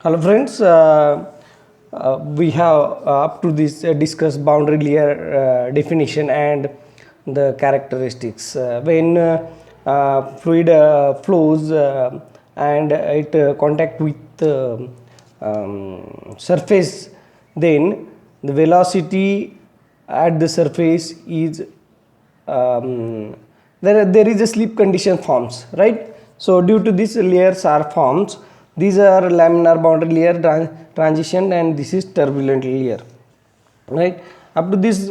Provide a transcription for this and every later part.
Hello friends, we have up to this discussed boundary layer definition and the characteristics. When fluid flows and it contact with surface, then the velocity at the surface is there is a slip condition forms, right? So due to this layers are forms. These are laminar boundary layer transition and this is turbulent layer, right? Up to this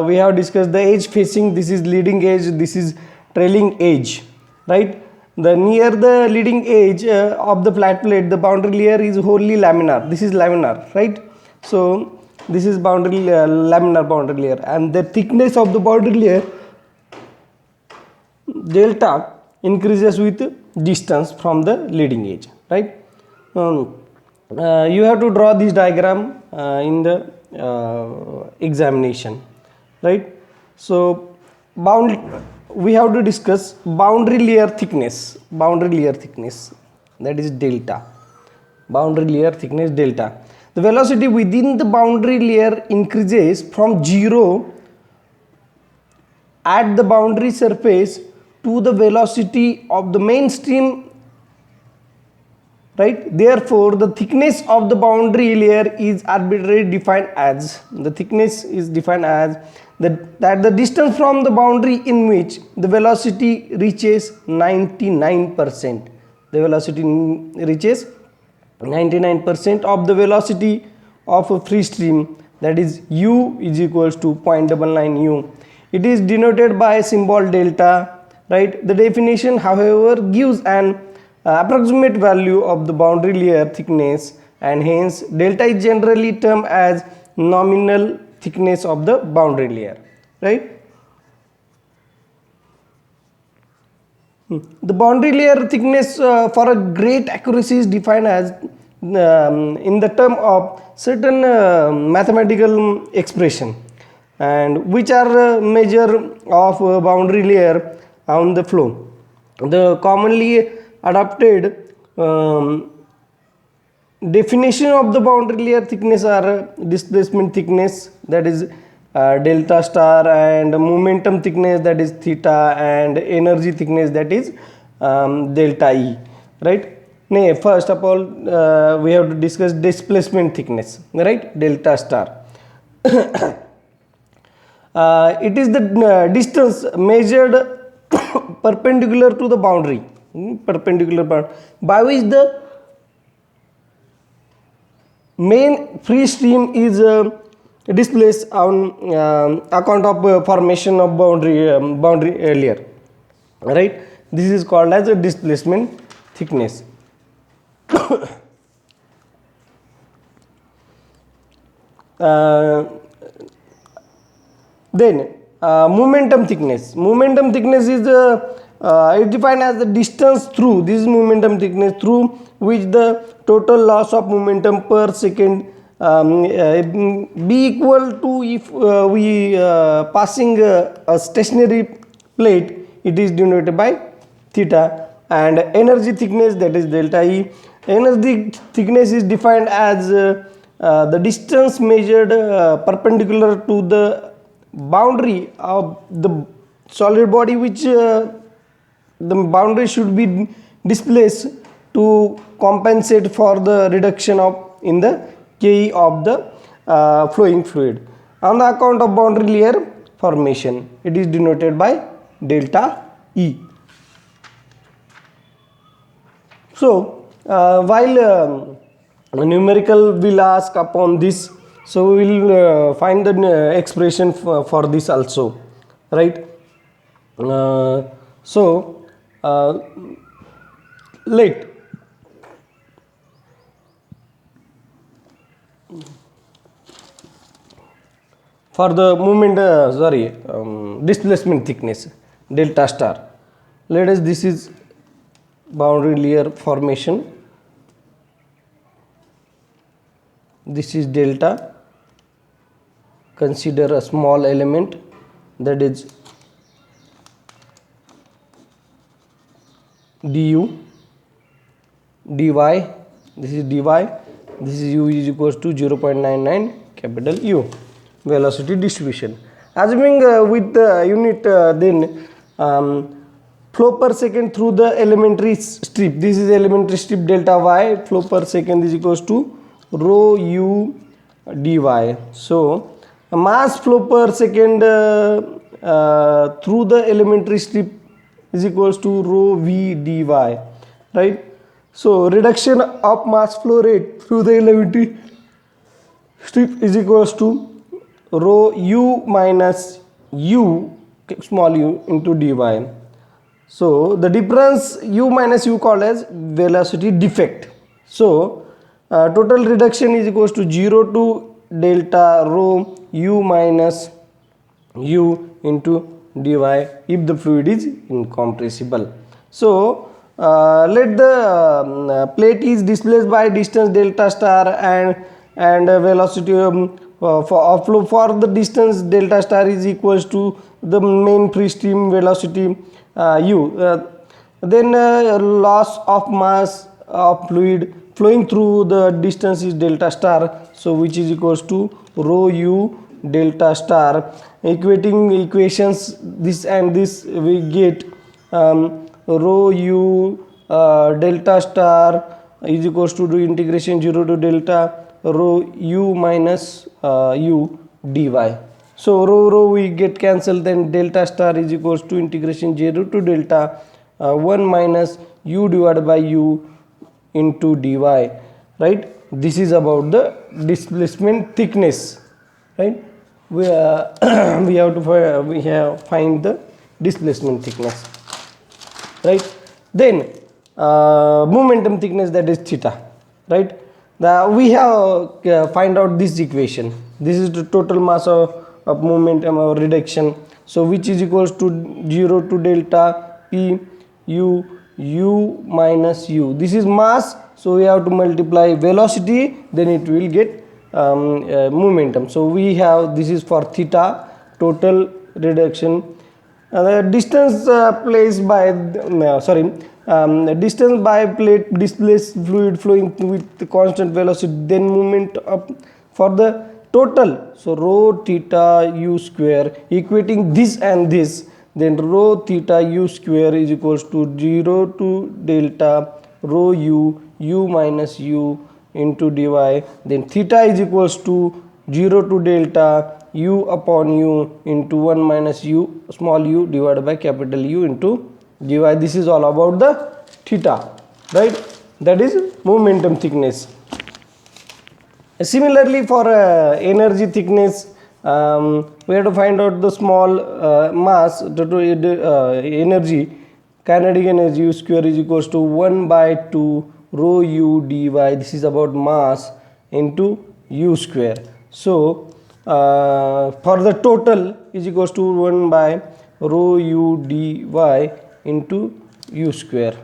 we have discussed the edge facing. This is leading edge, this is trailing edge, right? The near the leading edge of the flat plate, the boundary layer is wholly laminar. This is laminar, right? So this is boundary laminar boundary layer, and the thickness of the boundary layer delta increases with distance from the leading edge, right? You have to draw this diagram in the examination, right? So we have to discuss boundary layer thickness, that is delta, boundary layer thickness delta. The velocity within the boundary layer increases from 0 at the boundary surface to the velocity of the main stream, right? Therefore the thickness of the boundary layer is arbitrarily defined as, the thickness is defined as that the distance from the boundary in which the velocity reaches 99%, the velocity reaches 99% of the velocity of a free stream, that is u is equals to 0.99 u. It is denoted by symbol delta, right? The definition however gives an approximate value of the boundary layer thickness, and hence delta is generally termed as nominal thickness of the boundary layer, right? The boundary layer thickness for a great accuracy is defined as in the term of certain mathematical expression, and which are measure of boundary layer on the flow. The commonly adopted definition of the boundary layer thickness are displacement thickness, that is delta star, and momentum thickness, that is theta, and energy thickness, that is delta E, right? Nay, first of all we have to discuss displacement thickness, right? Delta star. It is the distance measured perpendicular to the boundary, by which the main free stream is displaced on account of formation of boundary layer, right? This is called as a displacement thickness. Then momentum thickness is defined as the distance through, this is momentum thickness, through which the total loss of momentum per second be equal to, if we passing a stationary plate, it is denoted by theta. And energy thickness, that is delta E. Energy thickness is defined as the distance measured perpendicular to the boundary of the solid body, which the boundary should be displaced to compensate for the reduction of in the Ke of the flowing fluid on the account of boundary layer formation. It is denoted by delta E. So while numerical will ask upon this, so we will find the expression for this also, right? So let for the movement displacement thickness delta star, let us, this is boundary layer formation, this is delta. Consider a small element, that is du, dy, this is dy, this is u is equals to 0.99 capital U velocity distribution. Assuming with the unit then flow per second through the elementary strip, this is elementary strip delta y, flow per second is equals to rho u dy. So mass flow per second through the elementary strip is equals to rho v dy, right? So reduction of mass flow rate through the elementary strip is equals to rho u minus u small u into dy. So the difference u minus u called as velocity defect. So total reduction is equals to 0 to delta rho u minus u into dy if the fluid is incompressible. So let the plate is displaced by distance delta star and velocity for flow for the distance delta star is equals to the main free stream velocity u. Then loss of mass of fluid flowing through the distance is delta star, so which is equals to rho u delta star. Equating equations this and this we get rho u delta star is equals to do integration 0 to delta rho u minus u dy. So rho we get cancelled, then delta star is equals to integration 0 to delta 1 minus u divided by u into dy, right? This is about the displacement thickness, right? We we have to find the displacement thickness, right? Then momentum thickness, that is theta, right? We have find out this equation. This is the total mass of momentum or reduction, so which is equals to 0 to delta p u minus u. This is mass, so we have to multiply velocity, then it will get momentum. So we have, this is for theta, total reduction. The distance placed by distance by plate displaced fluid flowing with the constant velocity, then movement up for the total, so rho theta u square, equating this and this, then rho theta u square is equals to 0 to delta rho u minus u into dy, then theta is equals to 0 to delta u upon u into 1 minus u small u divided by capital U into dy. This is all about the theta, right? That is momentum thickness. Similarly for energy thickness, we have to find out the small mass energy, kinetic energy u square is equals to 1 by 2 rho u dy. This is about mass into u square. So for the total is equals to 1 by rho u dy into u square.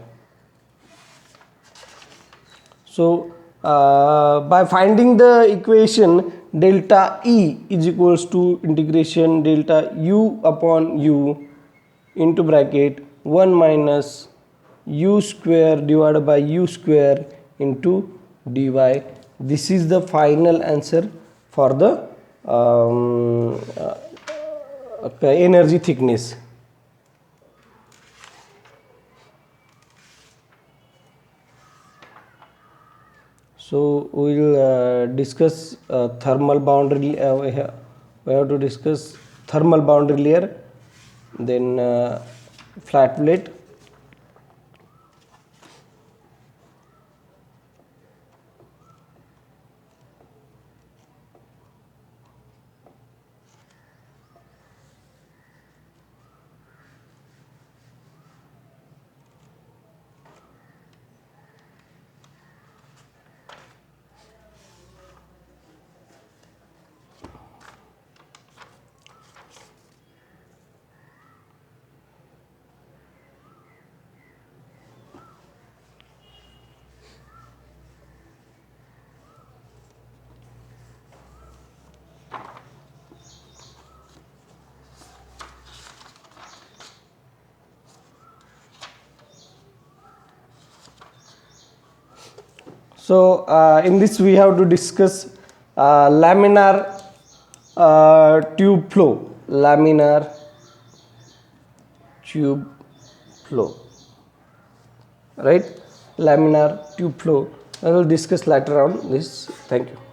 So by finding the equation delta E is equals to integration delta u upon u into bracket 1 minus u square divided by u square into dy. This is the final answer for the energy thickness. So we will discuss thermal boundary. We have to discuss thermal boundary layer, then flat plate. So in this we have to discuss laminar tube flow, laminar tube flow, right? Laminar tube flow. I will discuss later on this. Thank you.